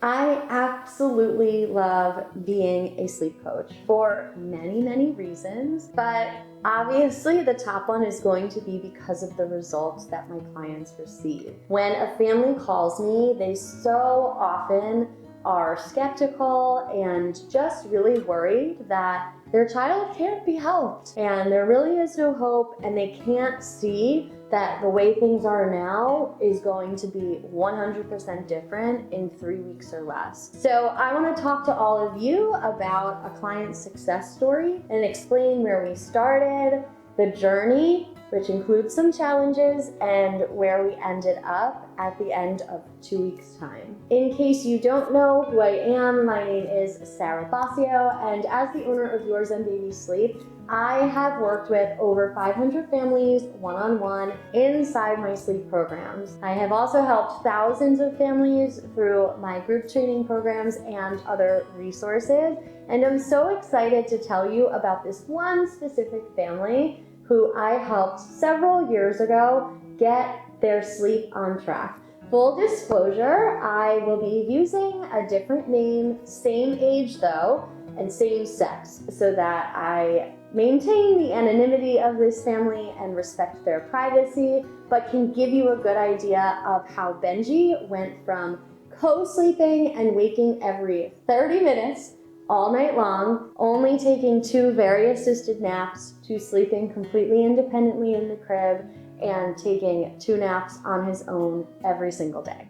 I absolutely love being a sleep coach for many, many reasons, but obviously the top one is going to be because of the results that my clients receive. When a family calls me, they so often are skeptical and just really worried that their child can't be helped and there really is no hope, and they can't see that the way things are now is going to be 100% different in 3 weeks or less. So I want to talk to all of you about a client success story and explain where we started, the journey, which includes some challenges, and where we ended up at the end of 2 weeks' time. In case you don't know who I am, my name is Sarah Basio, and as the owner of Yours and Baby Sleep, I have worked with over 500 families one-on-one inside my sleep programs. I have also helped thousands of families through my group training programs and other resources, and I'm so excited to tell you about this one specific family who I helped several years ago get their sleep on track. Full disclosure, I will be using a different name, same age though, and same sex, so that I maintain the anonymity of this family and respect their privacy, but can give you a good idea of how Benji went from co-sleeping and waking every 30 minutes all night long, only taking 2 very assisted naps, to sleeping completely independently in the crib and taking 2 naps on his own every single day.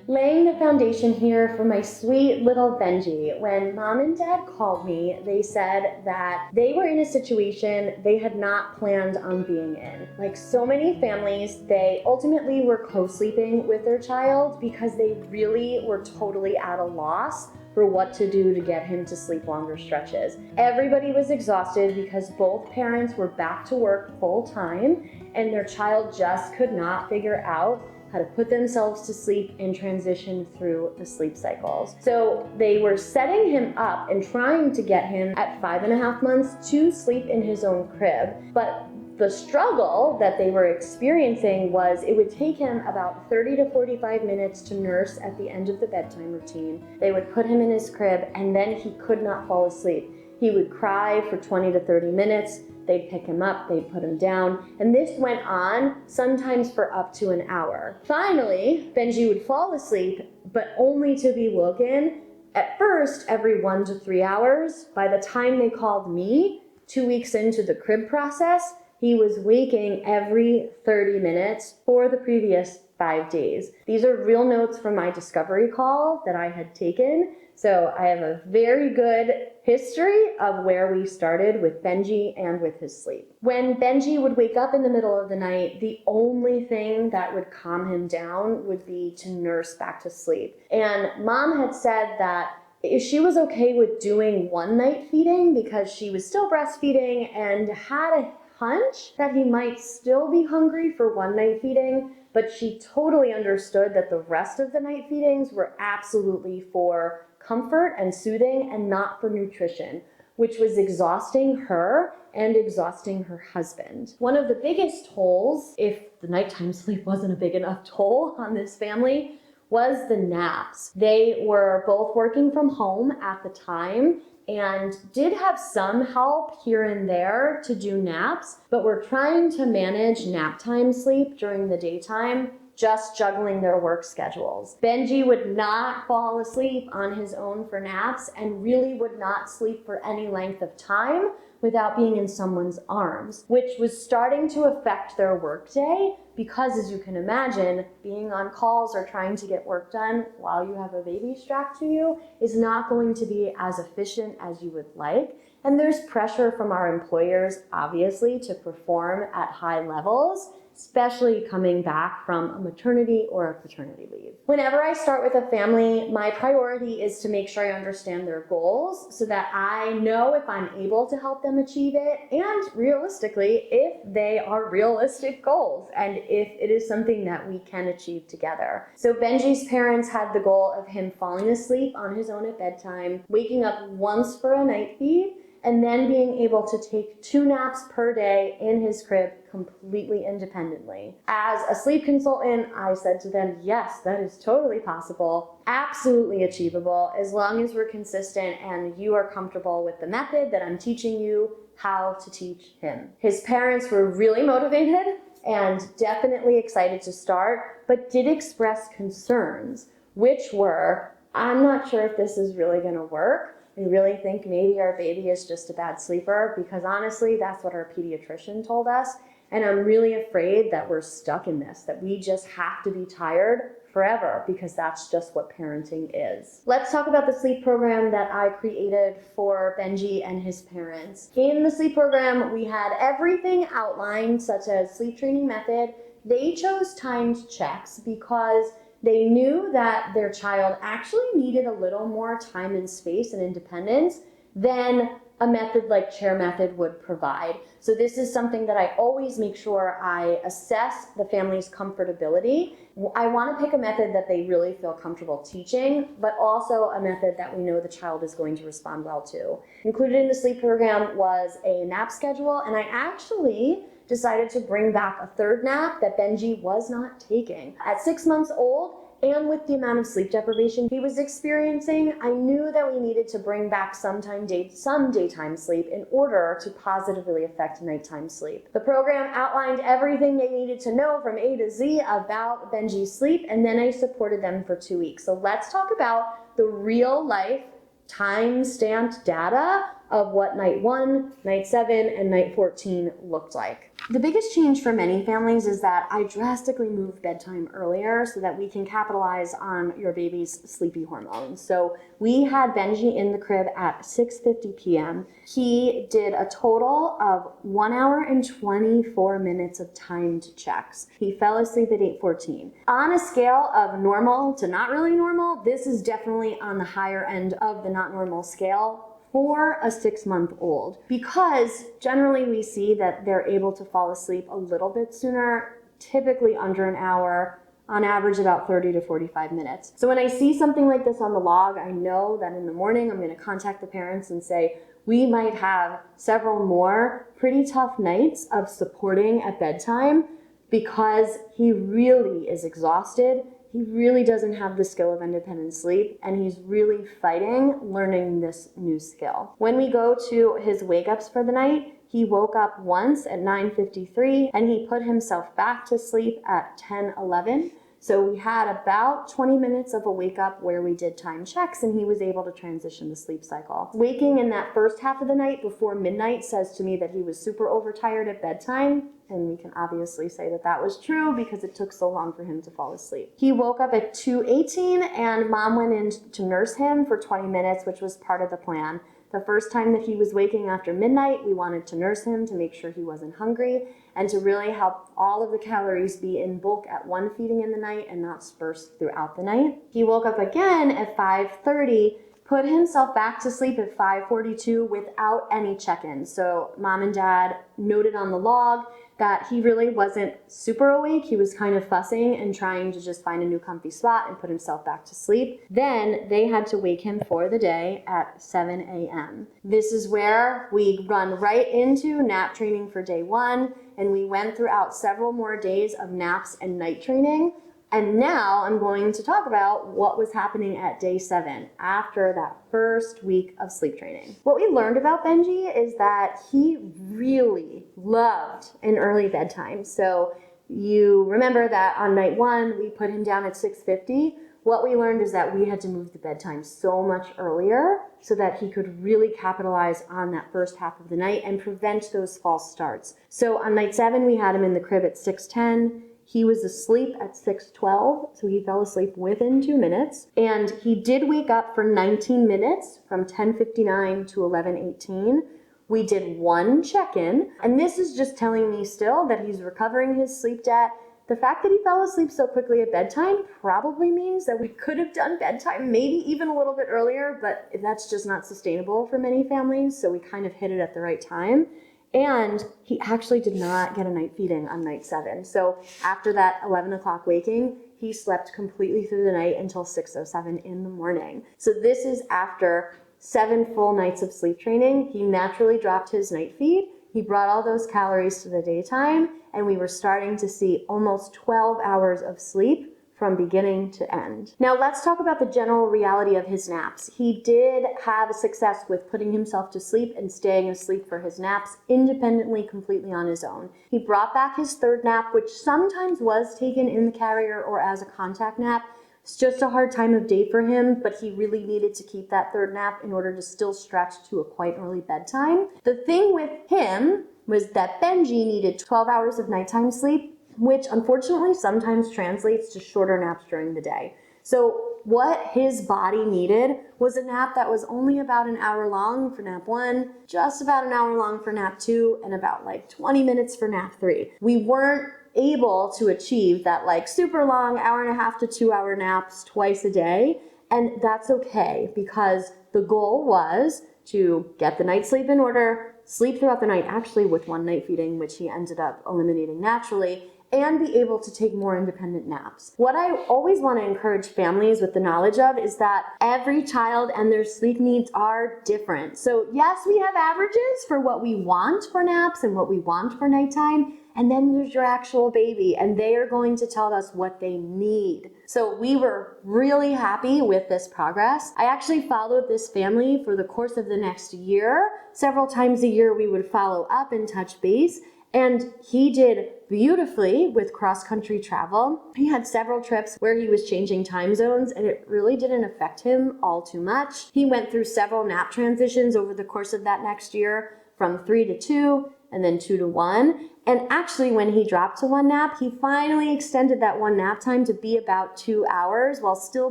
Laying the foundation here for my sweet little Benji. When mom and dad called me, they said that they were in a situation they had not planned on being in. Like so many families, they ultimately were co-sleeping with their child because they really were totally at a loss for what to do to get him to sleep longer stretches. Everybody was exhausted because both parents were back to work full time and their child just could not figure out how to put themselves to sleep and transition through the sleep cycles. So they were setting him up and trying to get him at 5.5 months to sleep in his own crib. But the struggle that they were experiencing was it would take him about 30 to 45 minutes to nurse at the end of the bedtime routine. They would put him in his crib and then he could not fall asleep. He would cry for 20 to 30 minutes. They'd pick him up, they'd put him down, and this went on sometimes for up to an hour. Finally, Benji would fall asleep, but only to be woken at first every 1 to 3 hours. By the time they called me, 2 weeks into the crib process, he was waking every 30 minutes for the previous 5 days. These are real notes from my discovery call that I had taken. So I have a very good history of where we started with Benji and with his sleep. When Benji would wake up in the middle of the night, the only thing that would calm him down would be to nurse back to sleep. And mom had said that she was okay with doing one night feeding because she was still breastfeeding and had a hunch that he might still be hungry for one night feeding, but she totally understood that the rest of the night feedings were absolutely for comfort and soothing and not for nutrition, which was exhausting her and exhausting her husband. One of the biggest tolls, if the nighttime sleep wasn't a big enough toll on this family, was the naps. They were both working from home at the time and did have some help here and there to do naps, but were trying to manage nap time sleep during the daytime, just juggling their work schedules. Benji would not fall asleep on his own for naps and really would not sleep for any length of time without being in someone's arms, which was starting to affect their workday because, as you can imagine, being on calls or trying to get work done while you have a baby strapped to you is not going to be as efficient as you would like. And there's pressure from our employers, obviously, to perform at high levels, especially coming back from a maternity or a paternity leave. Whenever I start with a family, my priority is to make sure I understand their goals so that I know if I'm able to help them achieve it, and realistically, if they are realistic goals and if it is something that we can achieve together. So Benji's parents had the goal of him falling asleep on his own at bedtime, waking up once for a night feed, and then being able to take 2 naps per day in his crib completely independently. As a sleep consultant, I said to them, yes, that is totally possible, absolutely achievable, as long as we're consistent and you are comfortable with the method that I'm teaching you how to teach him. His parents were really motivated and definitely excited to start, but did express concerns, which were, I'm not sure if this is really gonna work. I really think maybe our baby is just a bad sleeper, because honestly, that's what our pediatrician told us. And I'm really afraid that we're stuck in this, that we just have to be tired forever, because that's just what parenting is. Let's talk about the sleep program that I created for Benji and his parents. In the sleep program, we had everything outlined, such as sleep training method. They chose timed checks because they knew that their child actually needed a little more time and space and independence than a method like chair method would provide. So this is something that I always make sure I assess the family's comfortability. I want to pick a method that they really feel comfortable teaching, but also a method that we know the child is going to respond well to. Included in the sleep program was a nap schedule, and I actually decided to bring back a 3rd nap that Benji was not taking. At 6 months old, and with the amount of sleep deprivation he was experiencing, I knew that we needed to bring back some daytime sleep in order to positively affect nighttime sleep. The program outlined everything they needed to know from A to Z about Benji's sleep, and then I supported them for 2 weeks. So let's talk about the real life time-stamped data of what night 1, night 7, and night 14 looked like. The biggest change for many families is that I drastically moved bedtime earlier so that we can capitalize on your baby's sleepy hormones. So we had Benji in the crib at 6:50 p.m. He did a total of 1 hour and 24 minutes of timed checks. He fell asleep at 8:14. On a scale of normal to not really normal, this is definitely on the higher end of the not normal scale for a 6-month-old, because generally we see that they're able to fall asleep a little bit sooner, typically under an hour, on average about 30 to 45 minutes. So when I see something like this on the log, I know that in the morning I'm going to contact the parents and say, we might have several more pretty tough nights of supporting at bedtime, because he really is exhausted. He really doesn't have the skill of independent sleep, and he's really fighting learning this new skill. When we go to his wake-ups for the night, he woke up once at 9:53, and he put himself back to sleep at 10:11. So we had about 20 minutes of a wake-up where we did time checks, and he was able to transition the sleep cycle. Waking in that first half of the night before midnight says to me that he was super overtired at bedtime, and we can obviously say that that was true because it took so long for him to fall asleep. He woke up at 2:18, and mom went in to nurse him for 20 minutes, which was part of the plan. The first time that he was waking after midnight, we wanted to nurse him to make sure he wasn't hungry and to really help all of the calories be in bulk at one feeding in the night and not dispersed throughout the night. He woke up again at 5:30, put himself back to sleep at 5:42 without any check-ins. So mom and dad noted on the log that he really wasn't super awake. He was kind of fussing and trying to just find a new comfy spot and put himself back to sleep. Then they had to wake him for the day at 7 a.m. This is where we run right into nap training for day 1, and we went throughout several more days of naps and night training. And now I'm going to talk about what was happening at day 7 after that first week of sleep training. What we learned about Benji is that he really loved an early bedtime. So you remember that on night 1, we put him down at 6:50. What we learned is that we had to move the bedtime so much earlier so that he could really capitalize on that first half of the night and prevent those false starts. So on night 7, we had him in the crib at 6:10. He was asleep at 6:12, so he fell asleep within 2 minutes. And he did wake up for 19 minutes from 10:59 to 11:18. We did 1 check-in, and this is just telling me still that he's recovering his sleep debt. The fact that he fell asleep so quickly at bedtime probably means that we could have done bedtime maybe even a little bit earlier, but that's just not sustainable for many families, so we kind of hit it at the right time. And he actually did not get a night feeding on night 7. So after that 11 o'clock waking, he slept completely through the night until 6:07 in the morning. So this is after 7 full nights of sleep training, he naturally dropped his night feed. He brought all those calories to the daytime, and we were starting to see almost 12 hours of sleep from beginning to end. Now let's talk about the general reality of his naps. He did have success with putting himself to sleep and staying asleep for his naps independently, completely on his own. He brought back his third nap, which sometimes was taken in the carrier or as a contact nap. It's just a hard time of day for him, but he really needed to keep that third nap in order to still stretch to a quite early bedtime. The thing with him was that Benji needed 12 hours of nighttime sleep, which unfortunately sometimes translates to shorter naps during the day. So what his body needed was a nap that was only about an hour long for nap 1, just about an hour long for nap 2, and about like 20 minutes for nap 3. We weren't able to achieve that like super long 1.5 to 2 hour naps twice a day, and that's okay because the goal was to get the night sleep in order, sleep throughout the night, actually with 1 night feeding, which he ended up eliminating naturally, and be able to take more independent naps. What I always want to encourage families with the knowledge of is that every child and their sleep needs are different. So yes, we have averages for what we want for naps and what we want for nighttime, and then there's your actual baby, and they are going to tell us what they need. So we were really happy with this progress. I actually followed this family for the course of the next year. Several times a year we would follow up and touch base, and he did beautifully with cross-country travel. He had several trips where he was changing time zones, and it really didn't affect him all too much. He went through several nap transitions over the course of that next year, from 3 to 2, and then 2 to 1. And actually, when he dropped to 1 nap, he finally extended that 1 nap time to be about 2 hours while still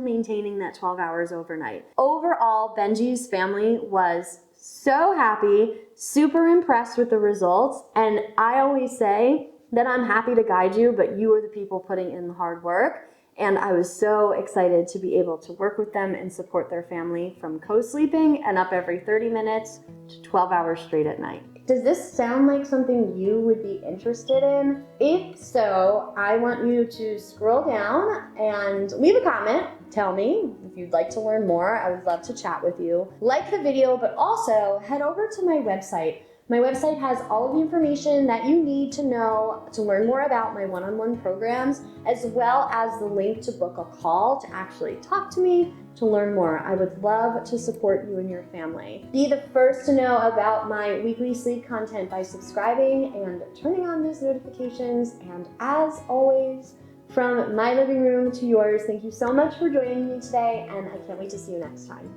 maintaining that 12 hours overnight. Overall, Benji's family was so happy, super impressed with the results, and I always say that I'm happy to guide you, but you are the people putting in the hard work. And I was so excited to be able to work with them and support their family from co-sleeping and up every 30 minutes to 12 hours straight at night. Does this sound like something you would be interested in? If so, I want you to scroll down and leave a comment. Tell me if you'd like to learn more. I would love to chat with you. Like the video, but also head over to my website. My website has all of the information that you need to know to learn more about my one-on-one programs, as well as the link to book a call to actually talk to me to learn more. I would love to support you and your family. Be the first to know about my weekly sleep content by subscribing and turning on those notifications. And as always, from my living room to yours, thank you so much for joining me today, and I can't wait to see you next time.